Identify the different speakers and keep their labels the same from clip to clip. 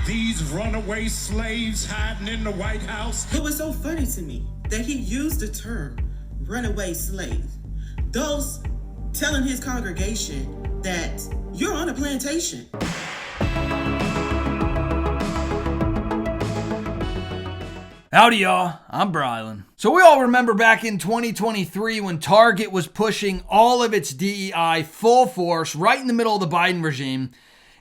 Speaker 1: These runaway slaves hiding in the White House.
Speaker 2: It was so funny to me that he used the term runaway slave. Those telling his congregation that you're on a plantation.
Speaker 3: Howdy y'all, I'm Brylan. So we all remember back in 2023 when Target was pushing all of its DEI full force right in the middle of the Biden regime,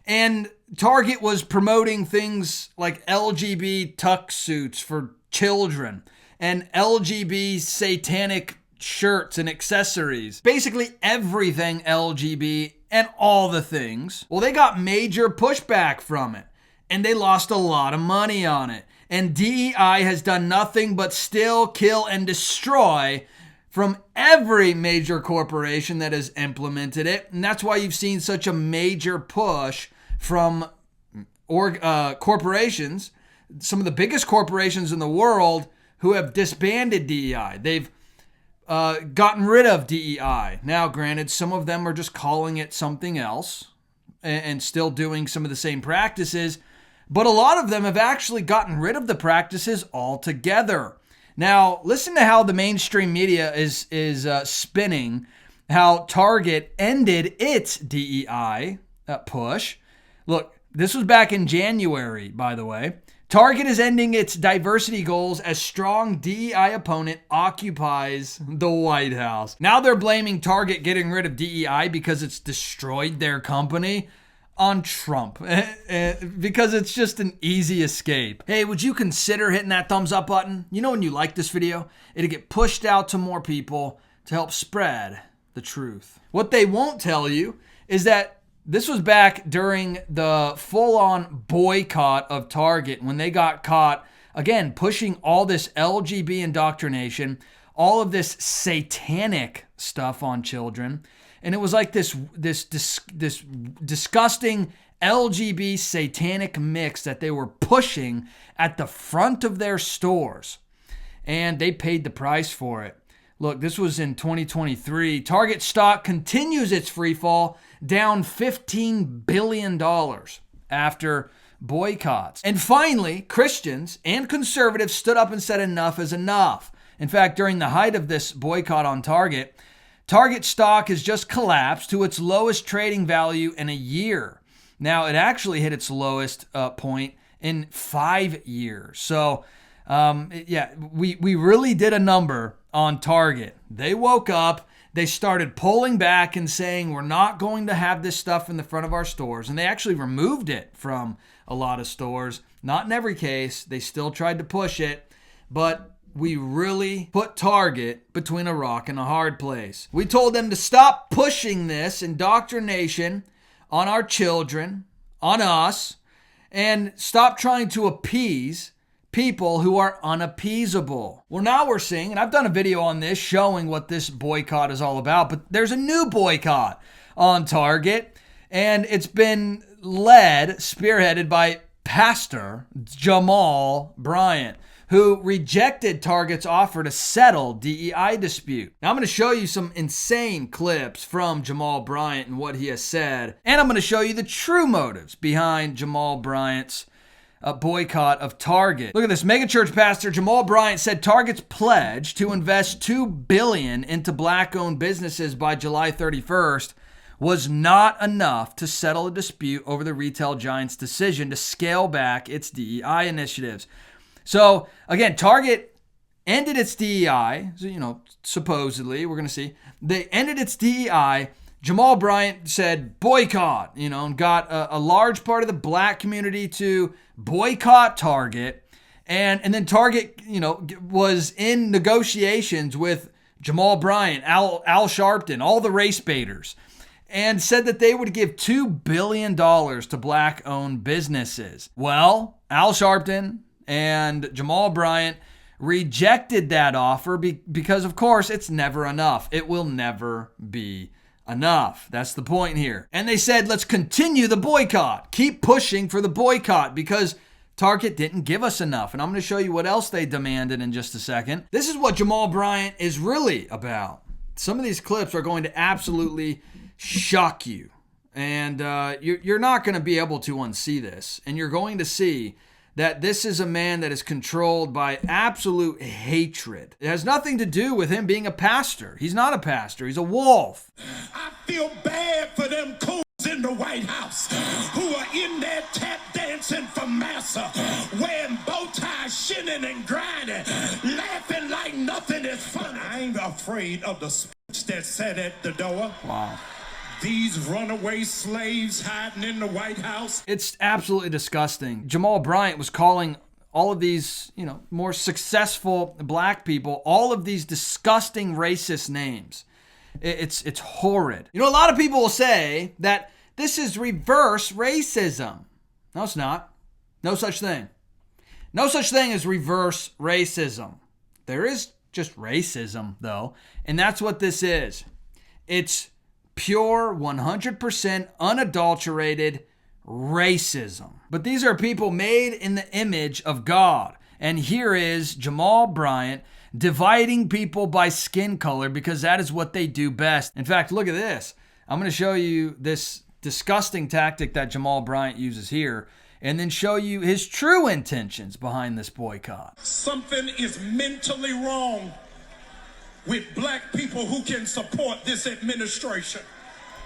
Speaker 3: and Target was promoting things like LGB tuck suits for children and LGB satanic shirts and accessories. Basically everything LGB and all the things. Well, they got major pushback from it and they lost a lot of money on it. And DEI has done nothing but still kill and destroy from every major corporation that has implemented it. And that's why you've seen such a major push from corporations, some of the biggest corporations in the world who have disbanded DEI. They've gotten rid of DEI. Now, granted, some of them are just calling it something else and still doing some of the same practices, but a lot of them have actually gotten rid of the practices altogether. Now, listen to how the mainstream media is spinning how Target ended its DEI push. Look, this was back in January, by the way. Target is ending its diversity goals as strong DEI opponent occupies the White House. Now they're blaming Target getting rid of DEI because it's destroyed their company on Trump, because it's just an easy escape. Hey, would you consider hitting that thumbs up button? You know, when you like this video, it'll get pushed out to more people to help spread the truth. What they won't tell you is that this was back during the full-on boycott of Target when they got caught, again, pushing all this LGB indoctrination, all of this satanic stuff on children. And it was like this disgusting LGB satanic mix that they were pushing at the front of their stores. And they paid the price for it. Look, this was in 2023. Target stock continues its free fall, down $15 billion after boycotts. And finally, Christians and conservatives stood up and said enough is enough. In fact, during the height of this boycott on Target stock has just collapsed to its lowest trading value in a year. Now, it actually hit its lowest point in 5 years. So, we really did a number on Target. They woke up, they started pulling back and saying, we're not going to have this stuff in the front of our stores. And they actually removed it from a lot of stores. Not in every case. They still tried to push it, but we really put Target between a rock and a hard place. We told them to stop pushing this indoctrination on our children, on us, and stop trying to appease people who are unappeasable. Well, now we're seeing, and I've done a video on this showing what this boycott is all about, but there's a new boycott on Target, and it's been spearheaded by Pastor Jamal Bryant, who rejected Target's offer to settle DEI dispute. Now, I'm going to show you some insane clips from Jamal Bryant and what he has said, and I'm going to show you the true motives behind Jamal Bryant's boycott of Target. Look at this. Megachurch pastor Jamal Bryant said Target's pledge to invest $2 billion into black-owned businesses by July 31st was not enough to settle a dispute over the retail giant's decision to scale back its DEI initiatives. So, again, Target ended its DEI, supposedly, we're going to see. They ended its DEI. Jamal Bryant said boycott, and got a large part of the black community to boycott Target. And then Target, was in negotiations with Jamal Bryant, Al Sharpton, all the race baiters, and said that they would give $2 billion to black-owned businesses. Well, Al Sharpton and Jamal Bryant rejected that offer because, of course, it's never enough. It will never be enough. That's the point here. And they said, let's continue the boycott. Keep pushing for the boycott because Target didn't give us enough. And I'm going to show you what else they demanded in just a second. This is what Jamal Bryant is really about. Some of these clips are going to absolutely shock you. And you're not going to be able to unsee this. And you're going to see that this is a man that is controlled by absolute hatred. It has nothing to do with him being a pastor. He's not a pastor. He's a wolf.
Speaker 1: I feel bad for them coons in the White House who are in there tap dancing for massa, wearing bow ties, shinning and grinding, laughing like nothing is funny. I ain't afraid of the speech that said at the door.
Speaker 3: Wow.
Speaker 1: These runaway slaves hiding in the White House.
Speaker 3: It's absolutely disgusting. Jamal Bryant was calling all of these, more successful black people, all of these disgusting racist names. It's horrid. A lot of people will say that this is reverse racism. No, it's not. No such thing. No such thing as reverse racism. There is just racism, though, and that's what this is. It's pure, 100% unadulterated racism. But these are people made in the image of God. And here is Jamal Bryant dividing people by skin color because that is what they do best. In fact, look at this. I'm going to show you this disgusting tactic that Jamal Bryant uses here and then show you his true intentions behind this boycott.
Speaker 1: Something is mentally wrong with black people who can support this administration.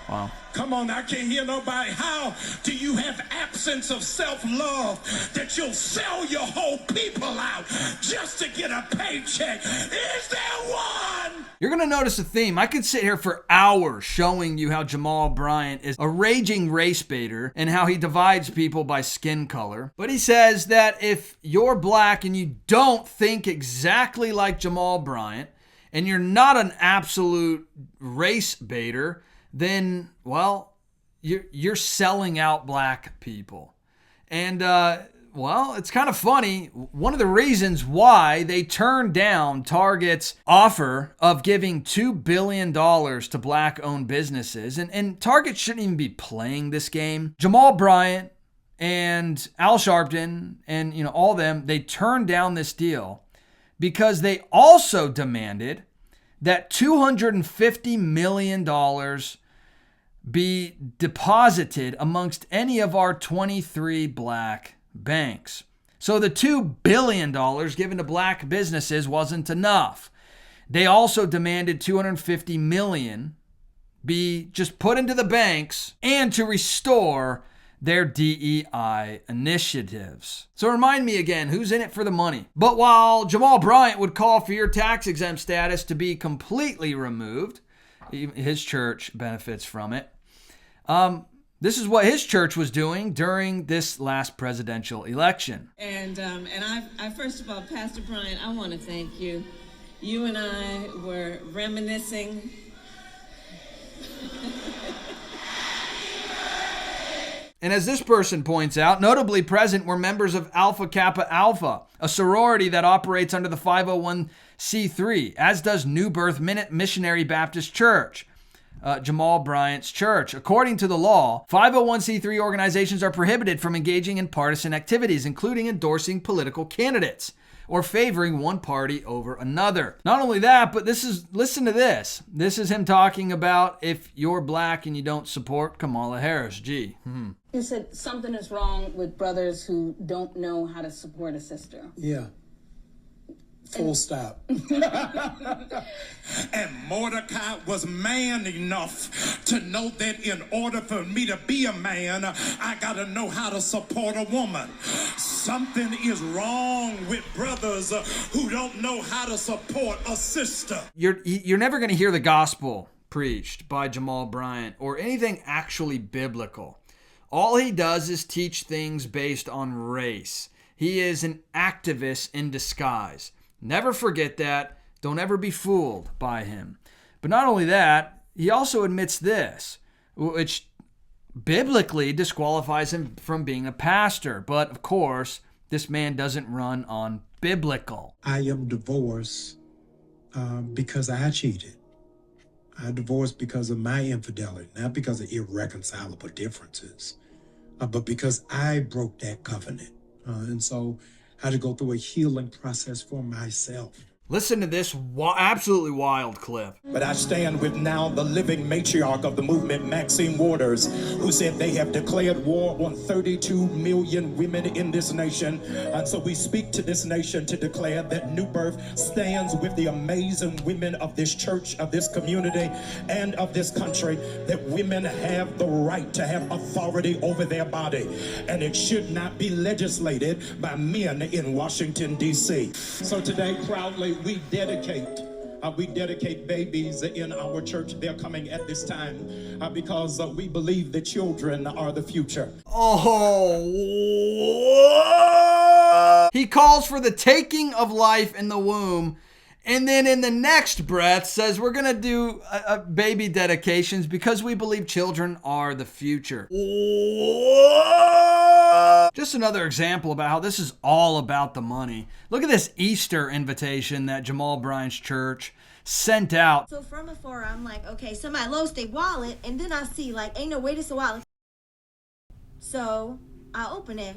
Speaker 3: Wow.
Speaker 1: Come on, I can't hear nobody. How do you have absence of self-love that you'll sell your whole people out just to get a paycheck? Is there one?
Speaker 3: You're going to notice a theme. I could sit here for hours showing you how Jamal Bryant is a raging race baiter and how he divides people by skin color. But he says that if you're black and you don't think exactly like Jamal Bryant, and you're not an absolute race baiter, then, well, you're selling out black people. And, it's kind of funny. One of the reasons why they turned down Target's offer of giving $2 billion to black-owned businesses, and Target shouldn't even be playing this game. Jamal Bryant and Al Sharpton and, all them, they turned down this deal because they also demanded that $250 million be deposited amongst any of our 23 black banks. So the $2 billion given to black businesses wasn't enough. They also demanded $250 million be just put into the banks and to restore their DEI initiatives. So remind me again, who's in it for the money? But while Jamal Bryant would call for your tax-exempt status to be completely removed, his church benefits from it. This is what his church was doing during this last presidential election.
Speaker 4: And I first of all, Pastor Bryant, I want to thank you. You and I were reminiscing.
Speaker 3: And as this person points out, notably present were members of Alpha Kappa Alpha, a sorority that operates under the 501c3, as does New Birth Missionary Baptist Church, Jamal Bryant's church. According to the law, 501c3 organizations are prohibited from engaging in partisan activities, including endorsing political candidates or favoring one party over another. Not only that, but listen to this. This is him talking about if you're black and you don't support Kamala Harris. Gee.
Speaker 5: You said something is wrong with brothers who don't know how to support a sister.
Speaker 6: Yeah. Full stop.
Speaker 1: And Mordecai was man enough to know that in order for me to be a man, I got to know how to support a woman. Something is wrong with brothers who don't know how to support a sister.
Speaker 3: You're never going to hear the gospel preached by Jamal Bryant or anything actually biblical. All he does is teach things based on race. He is an activist in disguise. Never forget that. Don't ever be fooled by him. But not only that, he also admits this, which biblically disqualifies him from being a pastor. But of course, this man doesn't run on biblical.
Speaker 6: I am divorced because I cheated. I divorced because of my infidelity, not because of irreconcilable differences, but because I broke that covenant. And so I had to go through a healing process for myself.
Speaker 3: Listen to this absolutely wild clip.
Speaker 1: But I stand with now the living matriarch of the movement, Maxine Waters, who said they have declared war on 32 million women in this nation. And so we speak to this nation to declare that New Birth stands with the amazing women of this church, of this community, and of this country, that women have the right to have authority over their body. And it should not be legislated by men in Washington, D.C. So today, proudly, we dedicate babies in our church. They're coming at this time because we believe that children are the future.
Speaker 3: Oh, he calls for the taking of life in the womb, and then in the next breath says we're going to do baby dedications because we believe children are the future. Just another example about how this is all about the money. Look at this Easter invitation that Jamal Bryant's church sent out.
Speaker 7: So from afar, I'm like, okay, somebody lost their wallet, and then I see, like, ain't no way this a wallet. So I open it.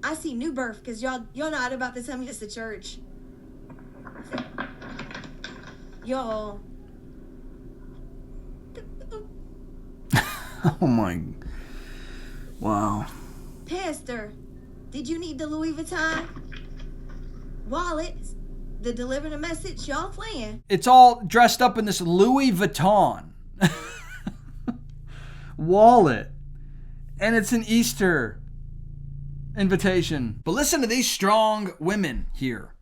Speaker 7: I see New Birth, because y'all not about to tell me it's a church. Y'all.
Speaker 3: Oh my. Wow.
Speaker 7: Pastor, did you need the Louis Vuitton wallet to deliver the message? Y'all playing.
Speaker 3: It's all dressed up in this Louis Vuitton wallet. And it's an Easter invitation. But listen to these strong women here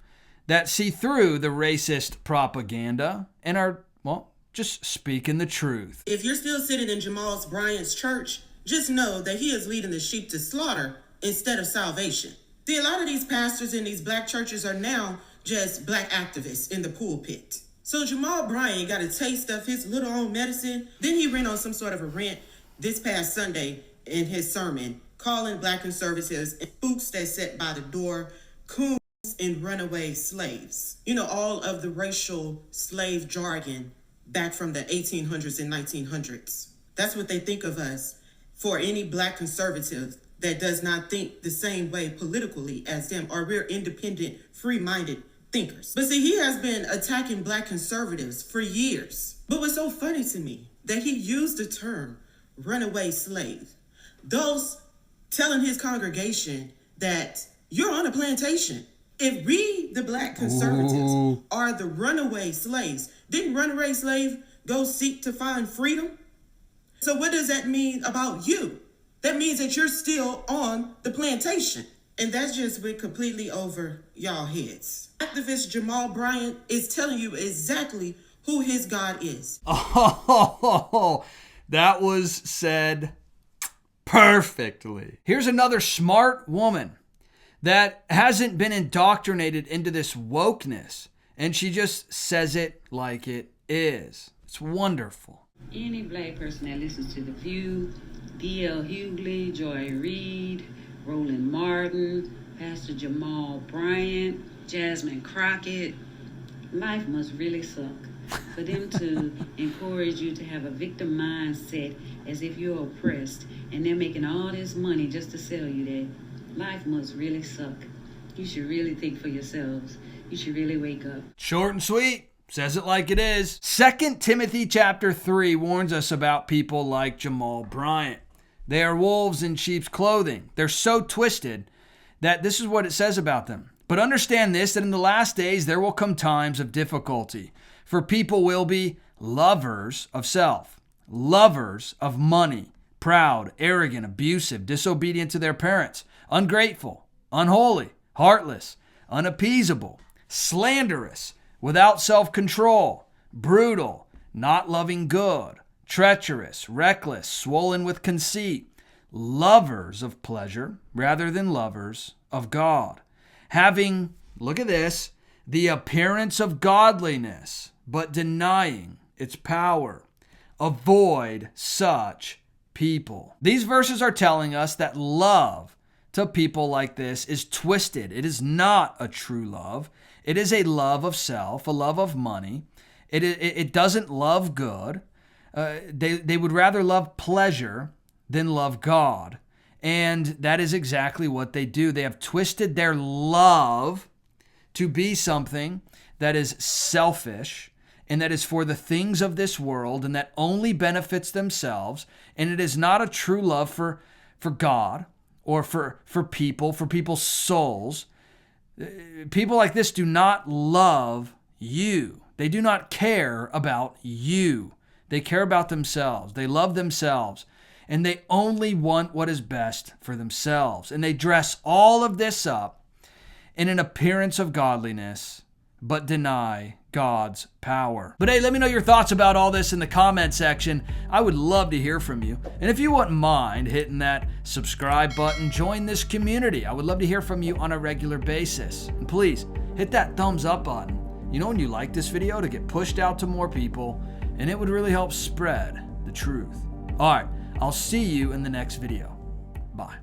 Speaker 3: that see through the racist propaganda and are, well, just speaking the truth.
Speaker 2: If you're still sitting in Jamal Bryant's church, just know that he is leading the sheep to slaughter instead of salvation. See, a lot of these pastors in these black churches are now just black activists in the pulpit. So Jamal Bryant got a taste of his little own medicine. Then he went on some sort of a rant this past Sunday in his sermon, calling black conservatives and spooks that sat by the door, coons and runaway slaves. You know, all of the racial slave jargon back from the 1800s and 1900s. That's what they think of us. For any black conservative that does not think the same way politically as them, or we're independent, free-minded thinkers. But see, he has been attacking black conservatives for years. But what's so funny to me, that he used the term runaway slave. Those telling his congregation that you're on a plantation. If we, the black conservatives, are the runaway slaves, didn't runaway slave go seek to find freedom? So what does that mean about you? That means that you're still on the plantation. And that's just went completely over y'all heads. Activist Jamal Bryant is telling you exactly who his God is.
Speaker 3: Oh, that was said perfectly. Here's another smart woman that hasn't been indoctrinated into this wokeness, and she just says it like it is. It's wonderful.
Speaker 8: Any black person that listens to The View, D.L. Hughley, Joy Reid, Roland Martin, Pastor Jamal Bryant, Jasmine Crockett, life must really suck for them to encourage you to have a victim mindset as if you're oppressed, and they're making all this money just to sell you that. Life must really suck. You should really think for yourselves. You should really wake up.
Speaker 3: Short and sweet. Says it like it is. 2 Timothy chapter 3 warns us about people like Jamal Bryant. They are wolves in sheep's clothing. They're so twisted that this is what it says about them. But understand this, that in the last days there will come times of difficulty. For people will be lovers of self, lovers of money, proud, arrogant, abusive, disobedient to their parents, ungrateful, unholy, heartless, unappeasable, slanderous, without self-control, brutal, not loving good, treacherous, reckless, swollen with conceit, lovers of pleasure rather than lovers of God, having, look at this, the appearance of godliness, but denying its power. Avoid such people. These verses are telling us that love to people like this is twisted. It is not a true love. It is a love of self, a love of money. It doesn't love good. They would rather love pleasure than love God. And that is exactly what they do. They have twisted their love to be something that is selfish and that is for the things of this world and that only benefits themselves, and it is not a true love for God or for people's souls. People like this do not love you. They do not care about you. They care about themselves. They love themselves. And they only want what is best for themselves. And they dress all of this up in an appearance of godliness, but deny God's power. But hey, let me know your thoughts about all this in the comment section. I would love to hear from you. And if you wouldn't mind hitting that subscribe button, join this community. I would love to hear from you on a regular basis. And please hit that thumbs up button. You know, when you like this video, to get pushed out to more people, and it would really help spread the truth. All right, I'll see you in the next video. Bye.